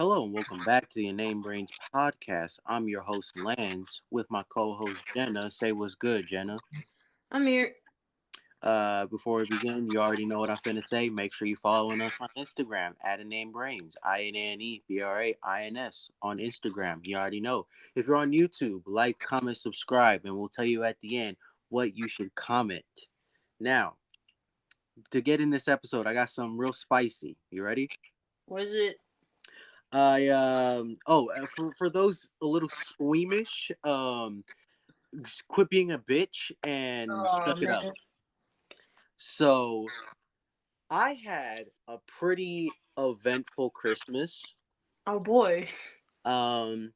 Hello and welcome back to the InaneBrains podcast. I'm your host Lance with my co-host Jenna. Say what's good, Jenna. I'm here. Before we begin, you already know what I'm finna say. Make sure you following us on Instagram at InaneBrains, InaneBrains on Instagram. You already know. If you're on YouTube, like, comment, subscribe, and we'll tell you at the end what you should comment. Now, to get in this episode, I got something real spicy. You ready? What is it? For those a little squeamish, quit being a bitch and Oh suck it up. man. So I had a pretty eventful Christmas. Oh boy. Um,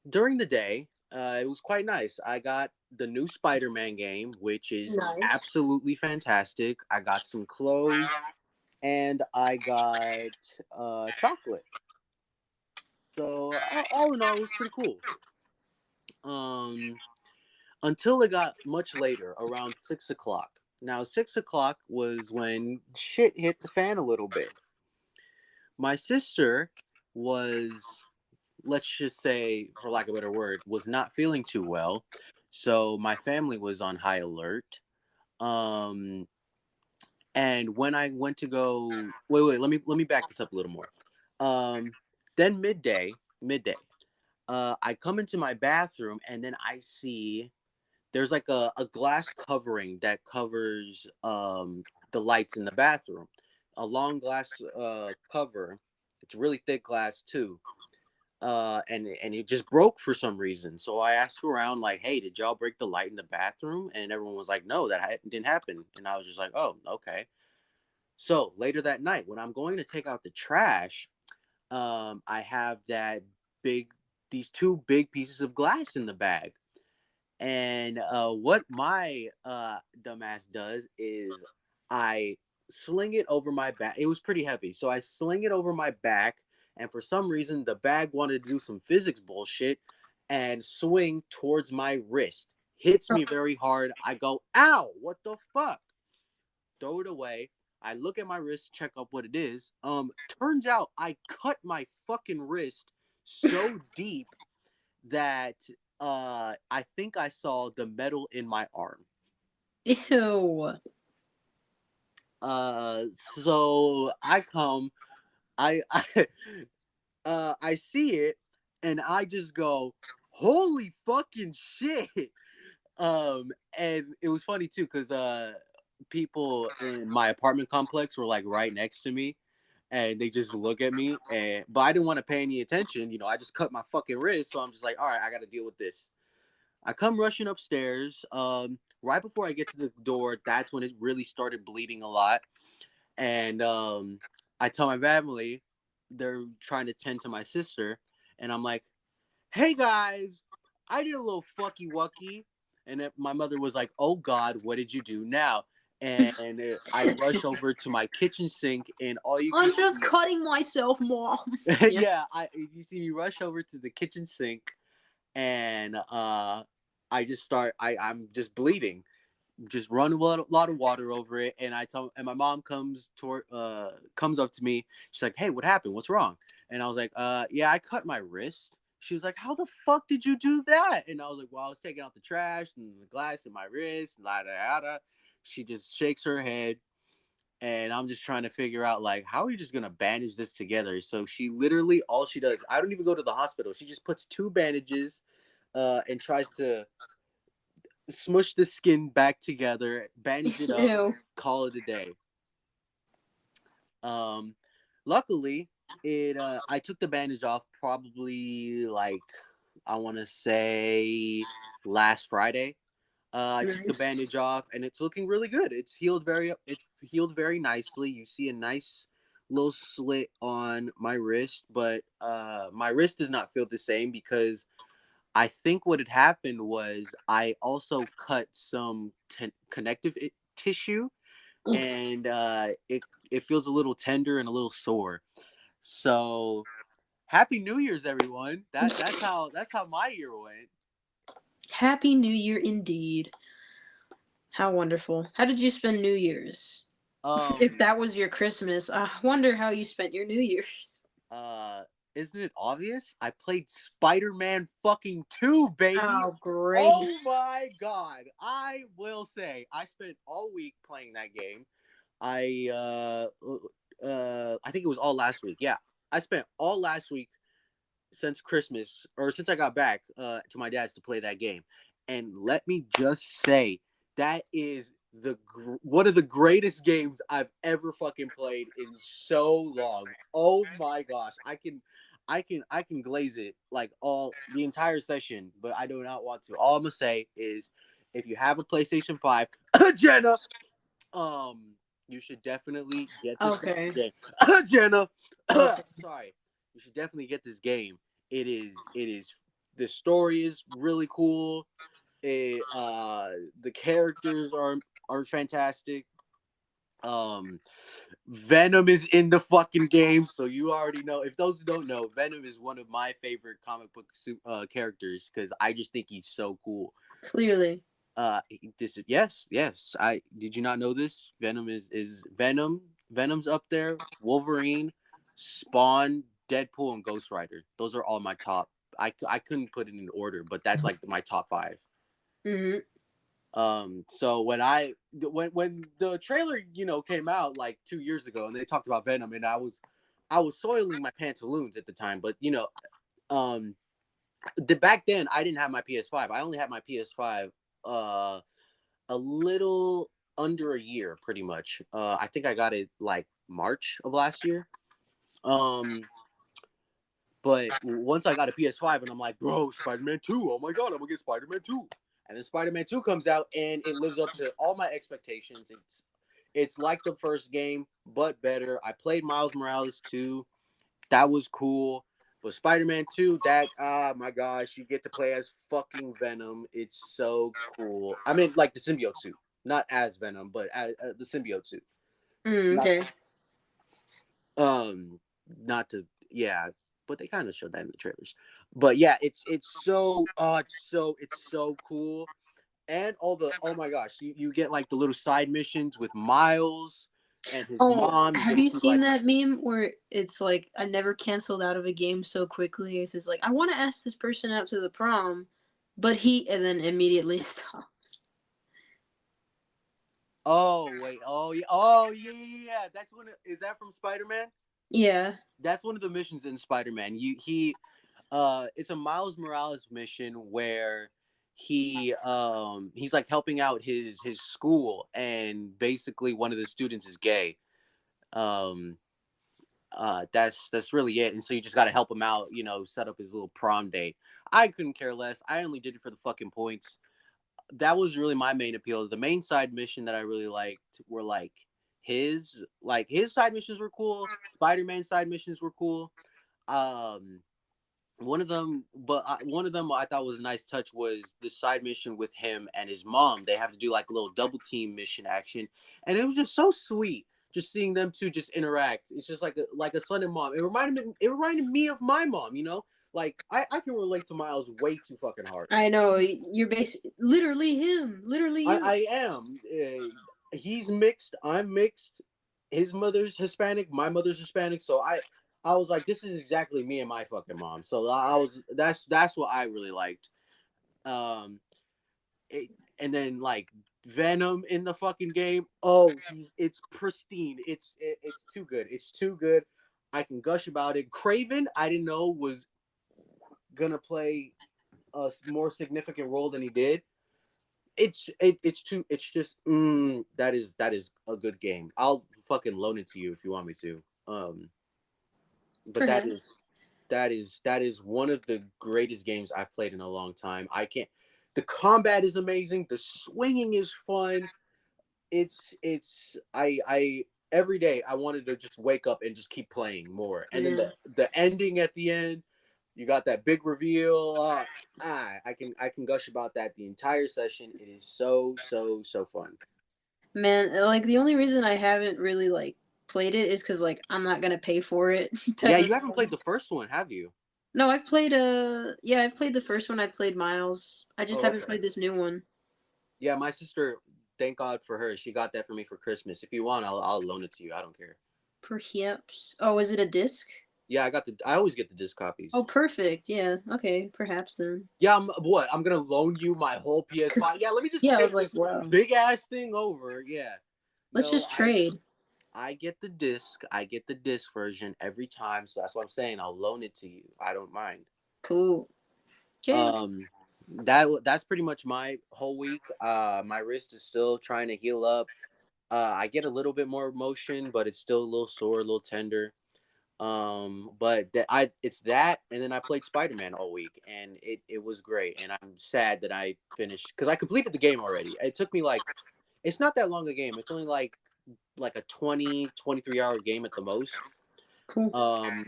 during the day, it was quite nice. I got the new Spider-Man game, which is Nice. absolutely fantastic. I got some clothes and I got chocolate. So all in all, it was pretty cool. Um, until it got much later, around 6 o'clock. Now, 6 o'clock was when shit hit the fan a little bit. My sister was, let's just say, for lack of a better word, was not feeling too well. So my family was on high alert. Um, and when I went to go, wait, let me back this up a little more. Um, then midday, I come into my bathroom and then I see there's like a glass covering that covers the lights in the bathroom. A long glass cover. It's really thick glass too. And it just broke for some reason. So I asked around like, "Hey, did y'all break the light in the bathroom?" And everyone was like, "No, didn't happen." And I was just like, "Oh, okay." So later that night, when I'm going to take out the trash, I have these two big pieces of glass in the bag. And what my dumbass does is I sling it over my back. It was pretty heavy, so I sling it over my back. And for some reason, the bag wanted to do some physics bullshit and swing towards my wrist. Hits me very hard. I go, "Ow! What the fuck?" Throw it away. I look at my wrist, check up what it is. Turns out I cut my fucking wrist so deep that I think I saw the metal in my arm. Ew. So I come, I I see it, and I just go, "Holy fucking shit!" And it was funny too, because people in my apartment complex were like right next to me, and they just look at me, but I didn't want to pay any attention. I just cut my fucking wrist, so I'm just like, all right, I got to deal with this. I come rushing upstairs. Right before I get to the door, that's when it really started bleeding a lot. And I tell my family, they're trying to tend to my sister, and I'm like, "Hey guys, I did a little fucky wucky," and my mother was like, "Oh God, what did you do now?" And I rush over to my kitchen sink, and all you can I'm just see, cutting myself, mom. Yeah. yeah, you see me rush over to the kitchen sink, and I just start. I'm just bleeding, just run a lot of water over it, and and my mom comes up to me. She's like, "Hey, what happened? What's wrong?" And I was like, yeah, I cut my wrist." She was like, "How the fuck did you do that?" And I was like, "Well, I was taking out the trash and the glass in my wrist, la da da." She just shakes her head, and I'm just trying to figure out like, how are you just gonna bandage this together? So she literally, all she does, I don't even go to the hospital. She just puts two bandages, and tries to smush the skin back together, bandage it up, Ew. call it a day. Um, Luckily, it I took the bandage off probably like, I want to say, last Friday. I took the Nice. bandage off, and it's looking really good. It's healed very nicely. You see a nice little slit on my wrist, but my wrist does not feel the same because I think what had happened was I also cut some connective tissue, and it feels a little tender and a little sore. So Happy New Year's, everyone. That's how my year went. Happy New Year indeed. How wonderful. How did you spend New Year's? If Um that was your Christmas, I wonder how you spent your New Year's. uh Isn't it obvious? I played Spider-Man fucking 2, baby. Oh, great. Oh my god. I will say, I spent all week playing that game. I I think it was all last week. Yeah. I spent all last week since Christmas or since I got back to my dad's to play that game. And let me just say that is one of the greatest games I've ever fucking played in so long. Oh my gosh, I can glaze it like all the entire session, but I do not want to. All I'm gonna say is, if you have a PlayStation 5, Jenna, um, you should definitely get this Okay. game. Jenna, Okay. sorry, you should definitely get this game. It is. The story is really cool. The characters are fantastic. Um, Venom is in the fucking game, so you already know. If those who don't know, Venom is one of my favorite comic book characters because I just think he's so cool. Clearly. This is yes. I did you not know this? Venom is Venom. Venom's up there. Wolverine, Spawn, Deadpool, and Ghost Rider. Those are all my top. I couldn't put it in order, but that's like my top five. Mm-hmm. So when the trailer came out like 2 years ago, and they talked about Venom, and I was soiling my pantaloons at the time, but um back then I didn't have my PS5. I only had my PS5 uh a little under a year, pretty much. I think I got it like March of last year. Um, but once I got a PS5, and I'm like, bro, Spider-Man 2. Oh my god, I'm gonna get Spider-Man 2. And then Spider-Man 2 comes out, and it lives up to all my expectations. It's like the first game, but better. I played Miles Morales 2. That was cool. But Spider-Man 2, that my gosh, you get to play as fucking Venom. It's so cool. I mean, like the symbiote suit, not as Venom, but as the symbiote suit. Not Okay. um, not to yeah, but they kind of showed that in the trailers. But yeah, it's so cool, and oh my gosh, you get like the little side missions with Miles and his Oh, mom. You have get to you see seen like that meme where it's like I never canceled out of a game so quickly? It says like I want to ask this person out to the prom, but he and then immediately stop. oh wait oh yeah. That's is that from Spider-Man? Yeah. That's one of the missions in Spider-Man. It's a Miles Morales mission where he's like helping out his school, and basically one of the students is gay. Um that's really it. And so you just got to help him out, set up his little prom date. I couldn't care less. I only did it for the fucking points. That was really my main appeal. The main side mission that I really liked were his side missions were cool. Spider-Man side missions were cool. Um one of them I thought was a nice touch was the side mission with him and his mom. They have to do like a little double team mission action, and it was just so sweet. Just seeing them two just interact. It's just like a son and mom. It reminded me of my mom. Like I can relate to Miles way too fucking hard. I know you're basically literally him, literally I you. I am. He's mixed. I'm mixed. His mother's Hispanic. My mother's Hispanic. So I was like, this is exactly me and my fucking mom. So I was that's what I really liked. Um, it, and then like Venom in the fucking game. Oh, it's pristine. It's too good. It's too good. I can gush about it. Craven, I didn't know was gonna play a more significant role than he did. It's just that is a good game. I'll fucking loan it to you if you want me to. But that Perhaps. is that is one of the greatest games I've played in a long time. I can't. The combat is amazing. The swinging is fun. It's I every day I wanted to just wake up and just keep playing more. And then Man. the ending at the end, you got that big reveal. I can gush about that the entire session. It is so fun. Man, like the only reason I haven't really like played it is because like I'm not gonna pay for it type Yeah, of you haven't thing. played the first one, have you? No, I've played I've played the first one. I've played Miles. I just Oh, haven't okay. played this new one. Yeah, my sister. Thank God for her. She got that for me for Christmas. If you want, I'll loan it to you. I don't care. Perhaps. Oh, is it a disc? Yeah, I always get the disc copies. Oh, perfect. Yeah. Okay. Perhaps then. Yeah, I'm gonna loan you my whole Cause PS5. Yeah, let me just yeah, I was take like, this wow. big ass thing over. Yeah. Let's No, just trade. I get the disc. I get the disc version every time, so that's what I'm saying. I'll loan it to you. I don't mind. Cool. Okay. Um, that's pretty much my whole week. My wrist is still trying to heal up. I get a little bit more motion, but it's still a little sore, a little tender. But it's that, and then I played Spider-Man all week, and it was great. And I'm sad that I finished because I completed the game already. It took me like it's not that long a game. It's only like a 23 hour game at the most. Cool. Um,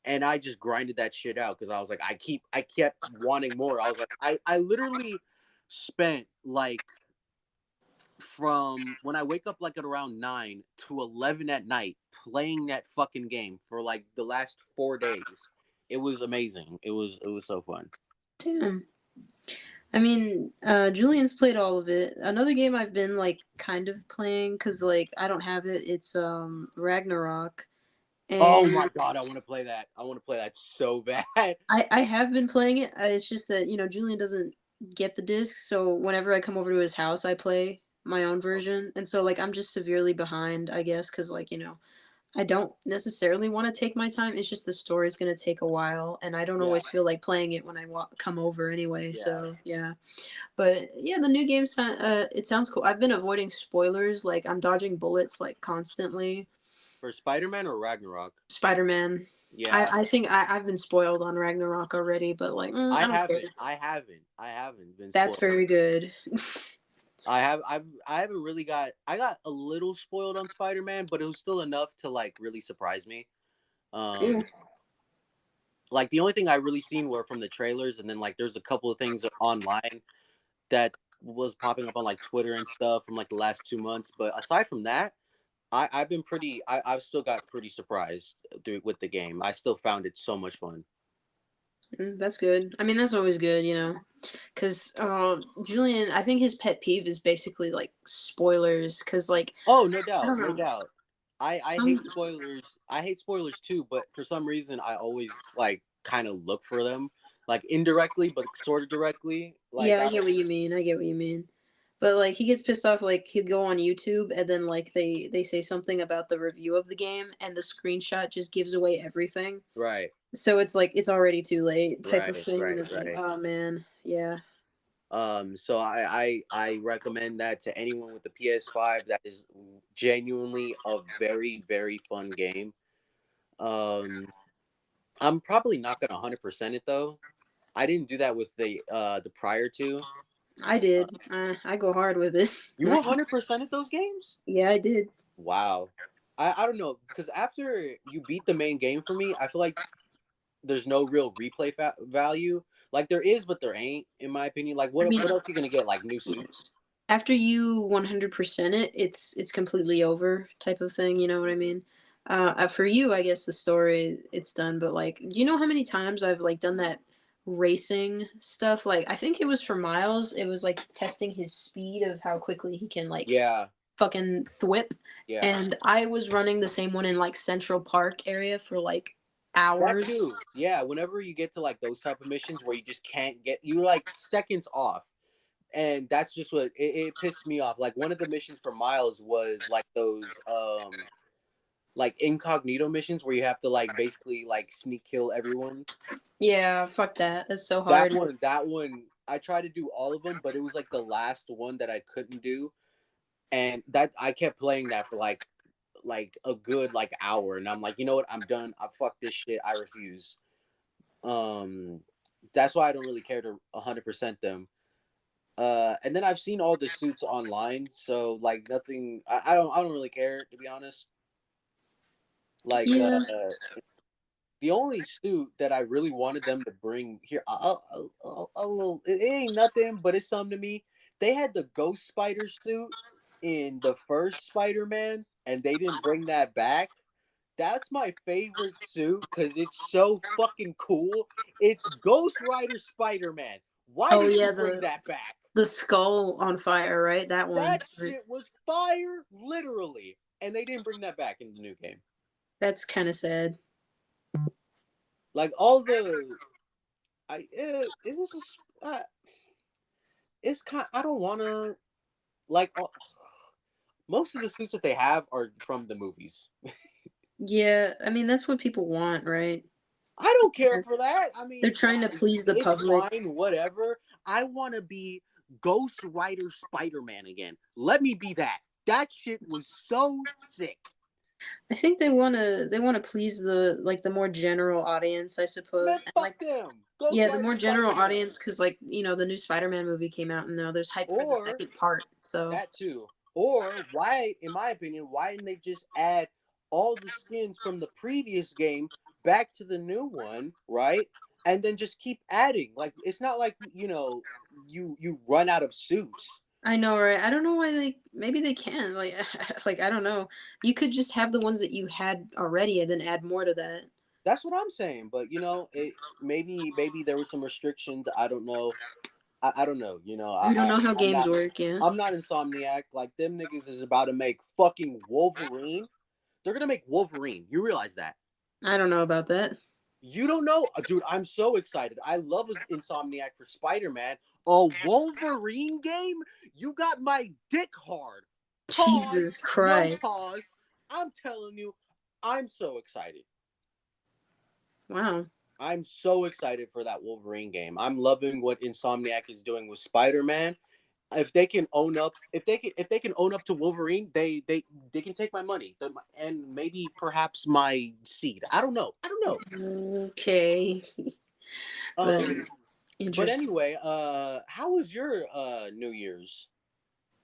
and I just grinded that shit out because I was like, I kept wanting more. I was like, I literally spent like from when I wake up like at around 9 to 11 at night playing that fucking game for like the last 4 days. It was amazing. It was so fun. Damn. I mean, Julian's played all of it. Another game I've been like kind of playing because like I don't have it. It's Ragnarok, Oh my and god, I want to play that. I want to play that so bad. I have been playing it. It's just that Julian doesn't get the disc, so whenever I come over to his house, I play my own version, and so like I'm just severely behind, I guess, because like I don't necessarily want to take my time. It's just the story's gonna take a while, and I don't Yeah, always feel like playing it when I come over anyway. yeah. So yeah. But yeah, the new game it sounds cool. I've been avoiding spoilers, like I'm dodging bullets like constantly. For Spider-Man or Ragnarok? Spider-Man. Yeah. I think I've been spoiled on Ragnarok already, but like I I don't care. haven't. I haven't. I haven't been That's spoiled. very good. I haven't really I got a little spoiled on Spider-Man, but it was still enough to like really surprise me. Um Cool. like the only thing I really seen were from the trailers, and then like there's a couple of things online that was popping up on like Twitter and stuff from like the last 2 months. But aside from that, I've been I've still got pretty surprised with the game. I still found it so much fun. That's good. I mean, that's always good, because Julian, I think his pet peeve is basically like spoilers, because like Oh, no I doubt, don't no know. doubt. I hate spoilers. I hate spoilers too, but for some reason I always like kind of look for them, like indirectly, but sort of directly. Like Yeah, I get what you mean. I get what you mean. But like he gets pissed off like he'll go on YouTube and then like they say something about the review of the game and the screenshot just gives away everything. right, So it's like it's already too late type of right, thing and right, it's like, right. oh man, yeah. So I recommend that to anyone with the PS5. That is genuinely a very very fun game. Um, I'm probably not gonna 100% it though. I didn't do that with the prior two. I Uh, did. I go hard with it. you 100% at those games? Yeah, I did. Wow. I don't know because after you beat the main game for me, I feel like there's no real replay value. Like there is, but there ain't, in my opinion. Like I mean, what else are you gonna get? Like new suits? after you 100% it, it's completely over type of thing, you know what I mean? For you, I guess the story it's done, but like, do you know how many times I've like done that racing stuff? Like, I think it was for Miles. It was like testing his speed of how quickly he can like Yeah, fucking thwip. yeah. And I was running the same one in like Central Park area for like That hours. too. Yeah. Whenever you get to like those type of missions where you just can't get you like seconds off, and that's just what it pissed me off. Like one of the missions for Miles was like those like incognito missions where you have to like basically like sneak kill everyone. Yeah, fuck that. That's so That hard. one, that one, I tried to do all of them, but it was like the last one that I couldn't do, and that I kept playing that for like a good like hour, and I'm like, you know what, I'm done. I fuck this shit. I refuse. Um, that's why I don't really care to 100% them. And then I've seen all the suits online, so like nothing. I don't really care to be honest. Like Yeah. the only suit that I really wanted them to bring here, it ain't nothing, but it's something to me. They had the Ghost Spider suit in the first Spider-Man, and they didn't bring that back. That's my favorite suit because it's so fucking cool. It's Ghost Rider Spider-Man. Why Oh didn't yeah, you bring that back? the skull on fire, right? That one. That shit was fire, literally. And they didn't bring that back in the new game. That's kind of sad. Like all the, is this it's kind. I don't want to like all, most of the suits that they have are from the movies. Yeah, I mean that's what people want, right? I don't care They're, for that. I they're mean, trying to please the it's public. fine, whatever. I want to be Ghost Rider Spider Man again. Let me be that. That shit was so sick. I think they want to please the more general audience, I Man, suppose. And fuck like them. Ghost yeah, the Rider more general Spider Man. audience cuz like, the new Spider-Man movie came out and now there's hype for the Or second part. So, that too. Or why, in my opinion, why didn't they just add all the skins from the previous game back to the new one, right? And then just keep adding. Like it's not like you run out of suits. I know, right? I don't know why maybe they can. Like like I don't know. You could just have the ones that you had already and then add more to that. That's what I'm saying. But it maybe there was some restrictions. I don't know. I don't know. We don't know how games work, yeah. I'm not Insomniac. Like them niggas is about to make fucking Wolverine. They're gonna make Wolverine. You realize that? I don't know about that. You don't know, dude. I'm so excited. I love Insomniac for Spider-Man. A Wolverine game? You got my dick hard. Jesus Pause. No Christ. pause. I'm telling you, I'm so excited. Wow. I'm so excited for that Wolverine game. I'm loving what Insomniac is doing with Spider-Man. If they can own up, if they can own up to Wolverine, they can take my money and maybe perhaps my seed. I don't know. I don't know. Okay. But Um, but interesting. anyway, how was your New Year's,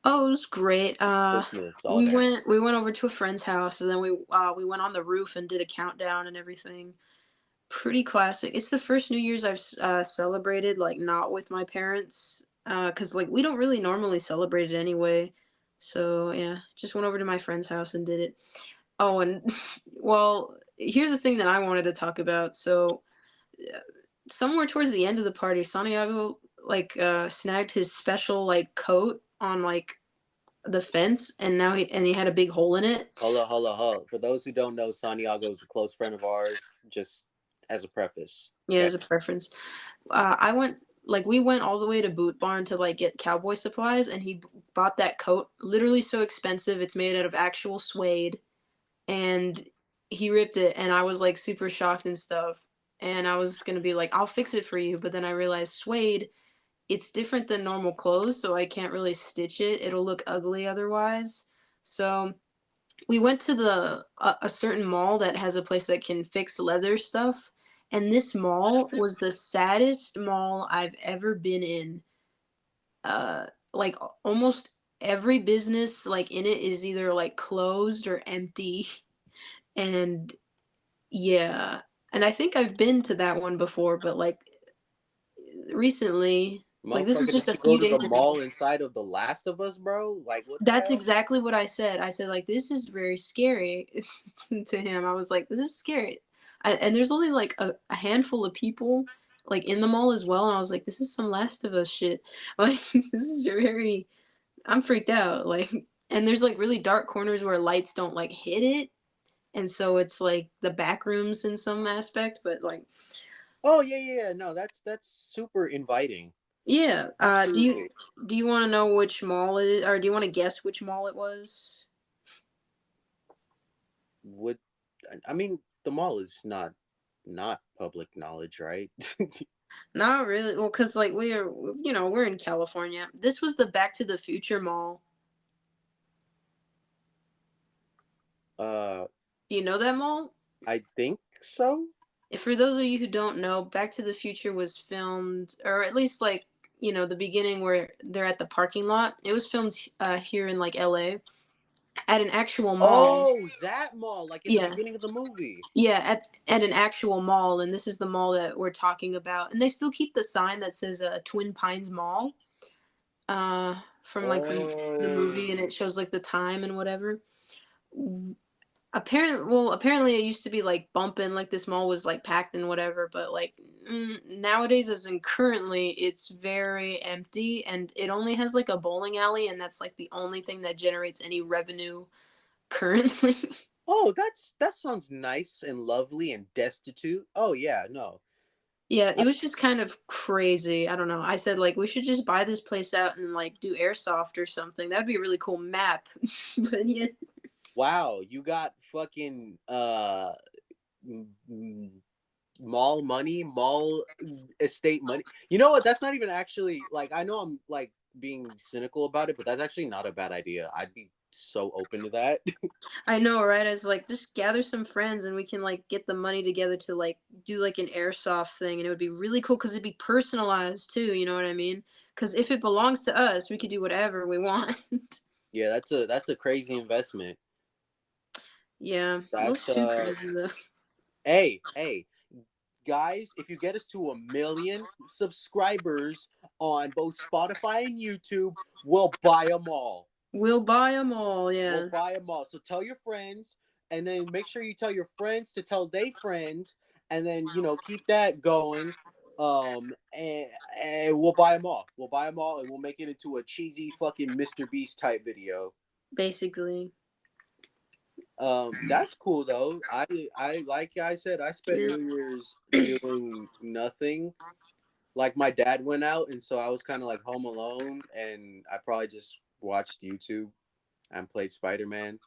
Oh, it was great. Christmas, all We that? went over to a friend's house and then we went on the roof and did a countdown and everything. Pretty classic. It's the first New Year's I've celebrated like not with my parents, 'cause like we don't really normally celebrate it anyway. So yeah, just went over to my friend's house and did it. Oh, and well, here's the thing that I wanted to talk about. So uh, somewhere towards the end of the party, Santiago like snagged his special like coat on like the fence, and he had a big hole in it. Hold up, hold up, hold up. For those who don't know, Santiago is a close friend of ours. Just as a preface, Yeah, okay? as a preference. I went like we went all the way to Boot Barn to like get cowboy supplies, and he bought that coat. Literally so expensive. It's made out of actual suede, and he ripped it, and I was like super shocked and stuff. And I was gonna be like, I'll fix it for you, but then I realized suede, it's different than normal clothes, so I can't really stitch it. It'll look ugly otherwise. So we went to a certain mall that has a place that can fix leather stuff, and this mall was the saddest mall I've ever been in. Like almost every business like in it is either like closed or empty, and yeah. And I think I've been to that one before, but like recently, like this was Motherfucker, just did a you go few to the days ago. mall inside of The Last of Us, bro? Like, what the That's hell? exactly what I said. I said like this is very scary to him. I was like this is scary. And there's only like a handful of people like in the mall as well, and I was like this is some Last of Us shit. Like this is very I'm freaked out. Like and there's like really dark corners where lights don't like hit it, and so it's like the back rooms in some aspect, but like Oh yeah, yeah, yeah. No, that's super inviting. yeah. Absolutely. Do you want to know which mall it is, or do you want to guess which mall it was? Would I mean the mall is not public knowledge, right? Not really. Well, cause like we're in California. This was the Back to the Future Mall. uh, Do you know that mall? I think so. If for those of you who don't know, Back to the Future was filmed, or at least like the beginning where they're at the parking lot. It was filmed here in like L.A. at an actual mall. Oh, that mall, like in the Yeah, beginning of the movie. yeah, at an actual mall, and this is the mall that we're talking about. And they still keep the sign that says Twin Pines Mall from like the movie, and Oh, it shows like the time and whatever. Apparently it used to be like bumping, like this mall was like packed and whatever, but like nowadays, as in currently, it's very empty, and it only has like a bowling alley, and that's like the only thing that generates any revenue currently. Oh, that sounds nice and lovely and destitute. Oh yeah, no. Yeah, I, it was just kind of crazy. I don't know. I said like we should just buy this place out and like do airsoft or something. That'd be a really cool map. But yeah. wow, you got fucking mall money, mall estate money. You know what? That's not even actually like I know I'm like being cynical about it, but that's actually not a bad idea. I'd be so open to that. I know, right? I was like, just gather some friends and we can like get the money together to like do like an airsoft thing, and it would be really cool because it'd be personalized too. You know what I mean? Because if it belongs to us, we could do whatever we want. Yeah, that's a crazy investment. Yeah, a little That's too crazy though. hey, guys, if you get us to 1 million subscribers on both Spotify and YouTube, we'll buy them all. We'll buy them all. We'll Yeah, buy them all. So tell your friends, and then make sure you tell your friends to tell their friends, and then keep that going. And we'll buy them all. We'll buy them all, and we'll make it into a cheesy fucking Mr. Beast type video. basically. That's cool though. I like I said, I spent Yeah. New Year's doing nothing. Like my dad went out, and so I was kind of like home alone, and I probably just watched YouTube and played Spider Man.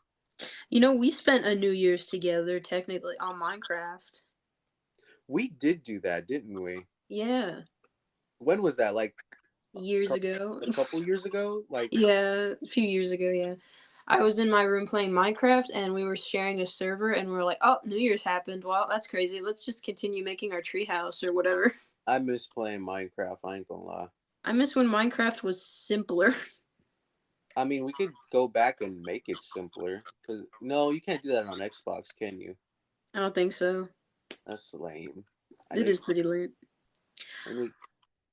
You know, we spent a New Year's together, technically, on Minecraft. We did do that, didn't we? Yeah, When was that? Like years ago. a couple years ago? Like Yeah, a few years ago, yeah. I was in my room playing Minecraft and we were sharing a server and we are like, oh, New Year's happened. Well, that's crazy. Let's just continue making our treehouse or whatever. I miss playing Minecraft. I ain't gonna lie. I miss when Minecraft was simpler. I mean, we could go back and make it simpler. Cause no, you can't do that on Xbox, can you? I don't think so. That's lame. I know It you. is pretty late. I know.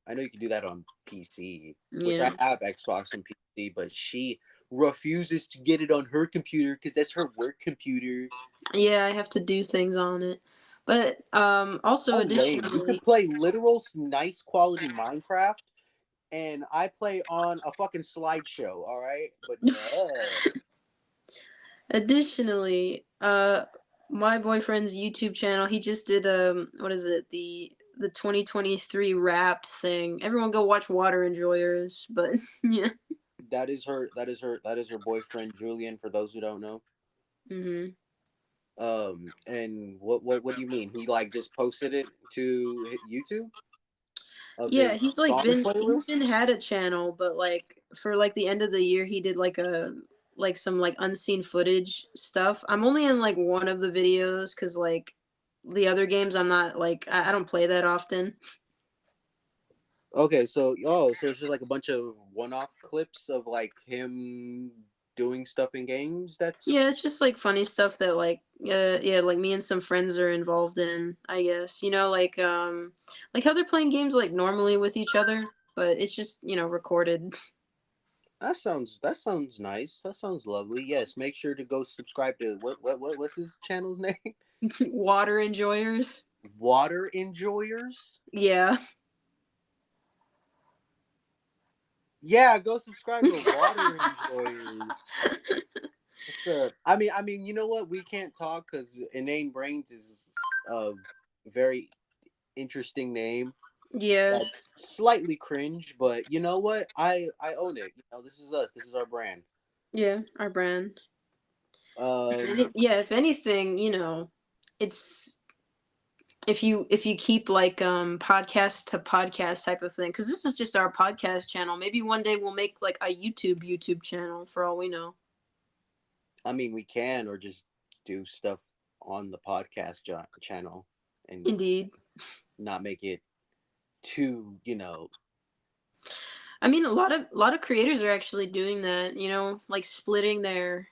I know you can do that on PC, which I Yeah. have Xbox and PC, but she refuses to get it on her computer because that's her work computer. Yeah, I have to do things on it. But also How lame. You could additionally, play literal nice quality Minecraft, and I play on a fucking slideshow, all right? But no. additionally, my boyfriend's YouTube channel, he just did what is it? The 2023 Wrapped thing. Everyone go watch Water Enjoyers, but yeah. That is her boyfriend Julian, for those who don't know. Mhm. And what do you mean? He like just posted it to YouTube of Yeah, his he's like song been playlist? had a channel, but like for like the end of the year he did like a like some like unseen footage stuff. I'm only in like one of the videos cuz like the other games I'm not like I don't play that often. Okay, so it's just like a bunch of one-off clips of like him doing stuff in games. That's Yeah, it's just like funny stuff that like yeah, like me and some friends are involved in, I guess. You know, like how they're playing games like normally with each other, but it's just, recorded. that sounds nice. That sounds lovely. Yes, make sure to go subscribe to what's his channel's name? Water enjoyers. Water Enjoyers. Yeah. Yeah, go subscribe to Water Enjoyers. That's the. I mean, you know what? We can't talk because Inane Brains is a very interesting name. Yeah. That's slightly cringe, but you know what? I own it. This is us. This is our brand. Yeah, our brand. Um, If anything, it's if you keep like podcast to podcast type of thing, because this is just our podcast channel. Maybe one day we'll make like a YouTube channel for all we know. I mean, we can or just do stuff on the podcast channel and Indeed. not make it too, I mean, a lot of creators are actually doing that. Like splitting I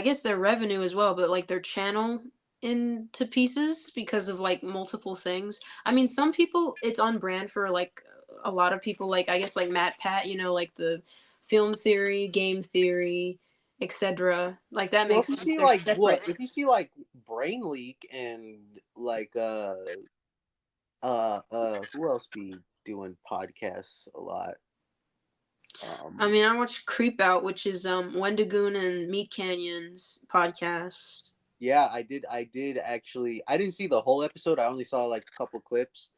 guess their revenue as well, but like their channel into pieces because of like multiple things. I mean, some people it's on brand for like a lot of people, like I guess like Matt Pat, like the film theory, game theory, etc. Like that Well, makes sense. They're separate. if you see like Brain Leak and like who else be doing podcasts a lot? I Um, mean, I watched Creep Out, which is Wendigoon and Meat Canyon's podcast. yeah, I did actually. I didn't see the whole episode. I only saw like a couple clips.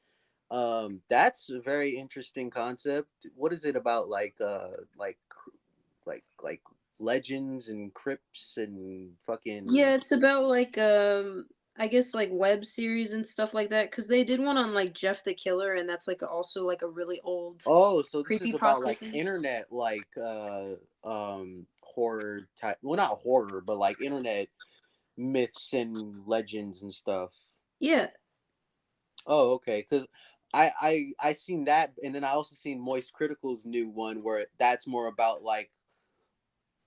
That's a very interesting concept. What is it about? Like legends and crypts and fucking. Yeah, it's about like I guess like web series and stuff like that because they did one on like Jeff the Killer, and that's like also like a really old Oh, so this is creepy about pasta like thing. internet horror type. Well, not horror, but like internet myths and legends and stuff. Yeah, Oh, okay. Because I seen that, and then I also seen Moist Critical's new one where that's more about like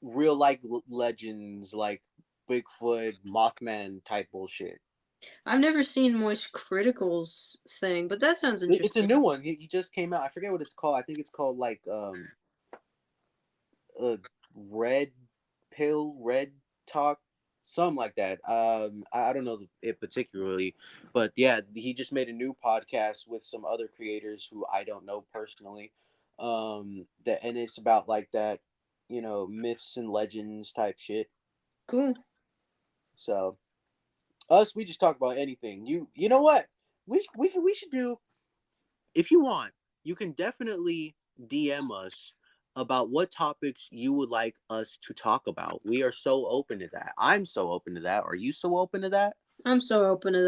real like legends, like Bigfoot, Mothman type bullshit. I've never seen Moist Critical's thing, but that sounds It's a interesting. new one. He just came out. I forget what it's called. I think it's called like uh red red talk, something like that. I don't know it particularly, but yeah, he just made a new podcast with some other creators who I don't know personally. That, and it's about like that, myths and legends type shit. Cool. So us, we just talk about anything. You know what? We should do, if you want, you can definitely DM us about what topics you would like us to talk about. We are so open to that. I'm so open to that. Are you so open to that? I'm so open to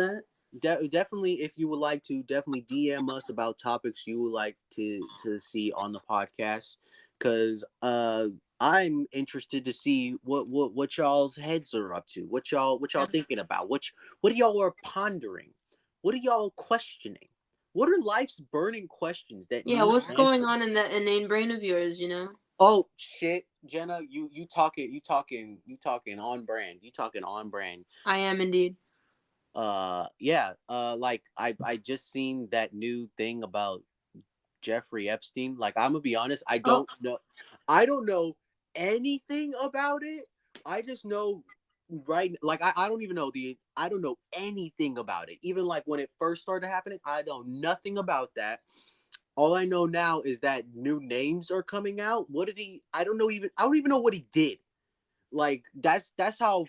that. Definitely, if you would like to, definitely DM us about topics you would like to see on the podcast, because I'm interested to see what y'all's heads are up to, what y'all Yeah. thinking about, what y'all are pondering, what are y'all questioning, what are life's burning questions that Yeah, need what's going answers. on in that inane brain of yours, you know? Oh shit, Jenna, you talking on brand, you talking on brand. I am indeed. Yeah, like I just seen that new thing about Jeffrey Epstein. Like, I'm gonna be honest, Oh, I don't know anything about it. I just know, right, like I don't even know I don't know anything about it. Even like when it first started happening, I know nothing about that. All I know now is that new names are coming out. What did he, I don't even know what he did. Like, that's how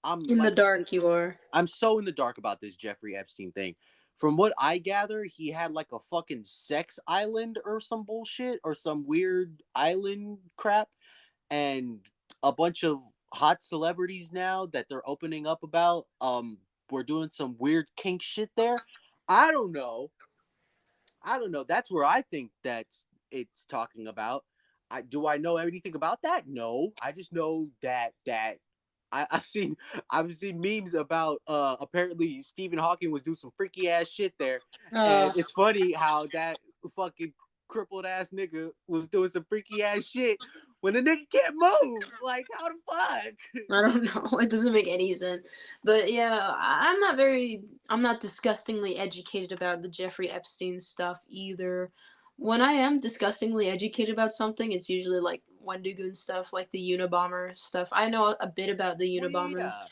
I'm in the like dark you are. I'm so in the dark about this Jeffrey Epstein thing. From what I gather, he had like a fucking sex island or some bullshit or some weird island crap, and a bunch of hot celebrities now that they're opening up about. We're doing some weird kink shit there. I don't know. I don't know. That's where I think that's it's talking about. I know anything about that? No. I just know that I've seen memes about apparently Stephen Hawking was doing some freaky ass shit there, and Uh, it's funny how that fucking crippled ass nigga was doing some freaky ass shit when the nigga can't move. Like, how the fuck? I don't know. It doesn't make any sense. But yeah, I'm not disgustingly educated about the Jeffrey Epstein stuff either. When I am disgustingly educated about something, it's usually like Wendigoon stuff, like the Unabomber stuff. I know a bit about the Well, Unabomber, yeah.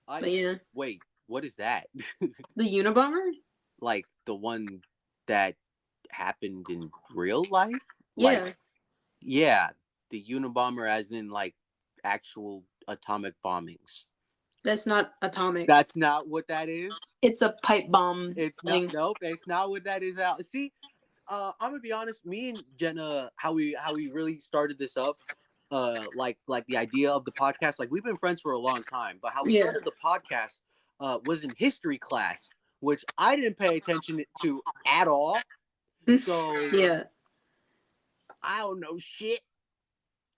I but yeah, Wait. What is that? the Unabomber? Like the one that happened in real life? Like, Yeah, yeah, the Unabomber, as in like actual atomic bombings. that's not atomic. That's not what that is. It's a pipe bomb It's not. thing. Nope. It's not what that is. Out. See, I'm gonna be honest. Me and Jenna, how we really started this up. Like the idea of the podcast. Like, we've been friends for a long time, but how we Yeah. started the podcast was in history class, which I didn't pay attention to at all. So Yeah. I don't know shit.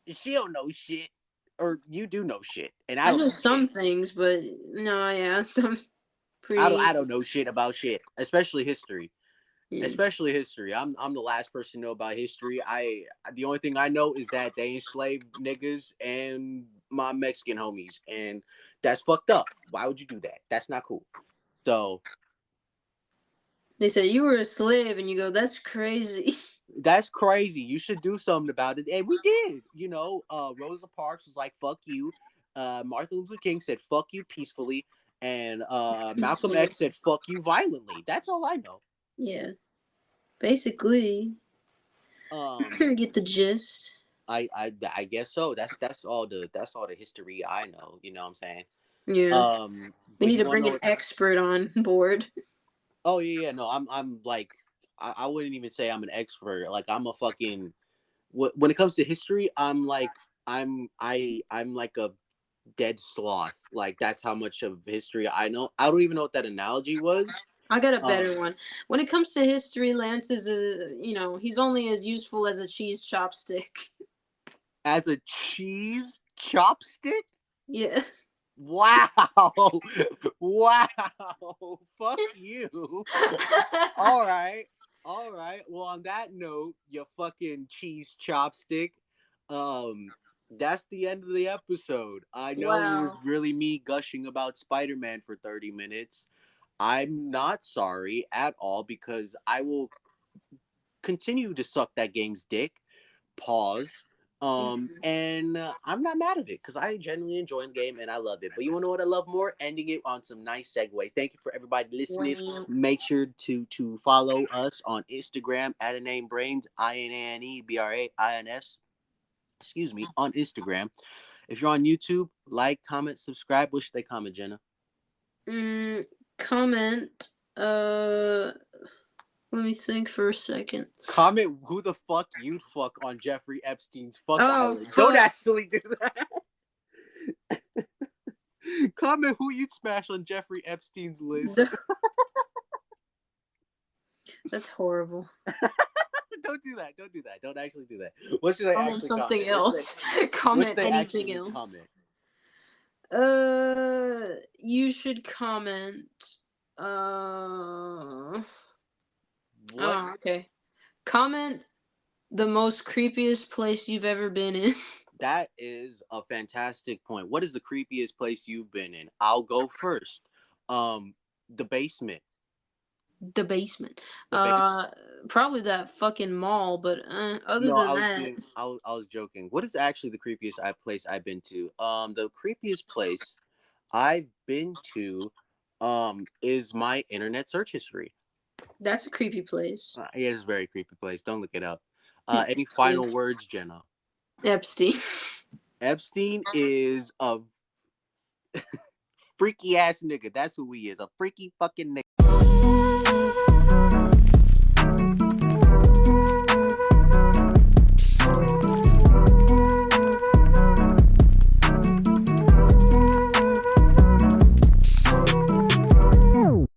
She don't know shit, or you do know shit, and I I don't know know shit. some things, but no, yeah, I'm I don't. pretty. I don't know shit about shit, especially history. Yeah. Especially history. I'm the last person to know about history. The only thing I know is that they enslaved niggas and my Mexican homies, and that's fucked up. Why would you do that? That's not cool. So They said you were a slave, and you go, "That's crazy." that's crazy. You should do something about it, and we did. Rosa Parks was like, "Fuck you." Martin Luther King said, "Fuck you" peacefully, and Malcolm Peacefully. X said, "Fuck you" violently. That's all I know. Yeah. Basically. Get the gist. I guess so. That's all the history I know. You know what I'm saying? Yeah. We But need you to want to bring know an what? expert on board. Oh yeah, no, I'm like I wouldn't even say I'm an expert. Like I'm a fucking when it comes to history, I'm like a dead sloth. Like that's how much of history I know. I don't even know what that analogy was. I got a Um, better one. When it comes to history, Lance is he's only as useful as a cheese chopstick. as a cheese chopstick. Yeah. Wow, wow, fuck you. All right, all right. Well, on that note, you fucking cheese chopstick. Um, that's the end of the episode. I know it was Wow. really me gushing about Spider-Man for 30 minutes. I'm not sorry at all because I will continue to suck that game's dick. Pause. And I'm not mad at it because I genuinely enjoy the game and I love it. But you want to know what I love more? Ending it on some nice segue. Thank you for everybody listening. Wow. Make sure to follow us on Instagram at InaneBrains, InaneBrains. Excuse me, on Instagram. If you're on YouTube, like, comment, subscribe. What should they comment, Jenna? Comment. Let me think for a second. Comment who the fuck you'd fuck on Jeffrey Epstein's fuck Oh island. Don't fuck. actually do that. Comment who you'd smash on Jeffrey Epstein's list. That's horrible. Don't do that. Don't do that. Don't actually do that. What should I Comment actually something comment? What should else. what should Comment they anything actually else. comment? You should comment. Uh. What? Oh, okay. Comment the most creepiest place you've ever been in. That is a fantastic point. What is the creepiest place you've been in? I'll go first. The basement. The basement. The base. Probably that fucking mall, but other No, than that, I was joking. What is actually the creepiest place I've been to? The creepiest place I've been to, is my internet search history. that's a creepy place. Yeah, it's a very creepy place. Don't look it up. Any Epstein. final words, Jenna? Epstein. Epstein is a freaky ass nigga. That's who he is. A freaky fucking nigga.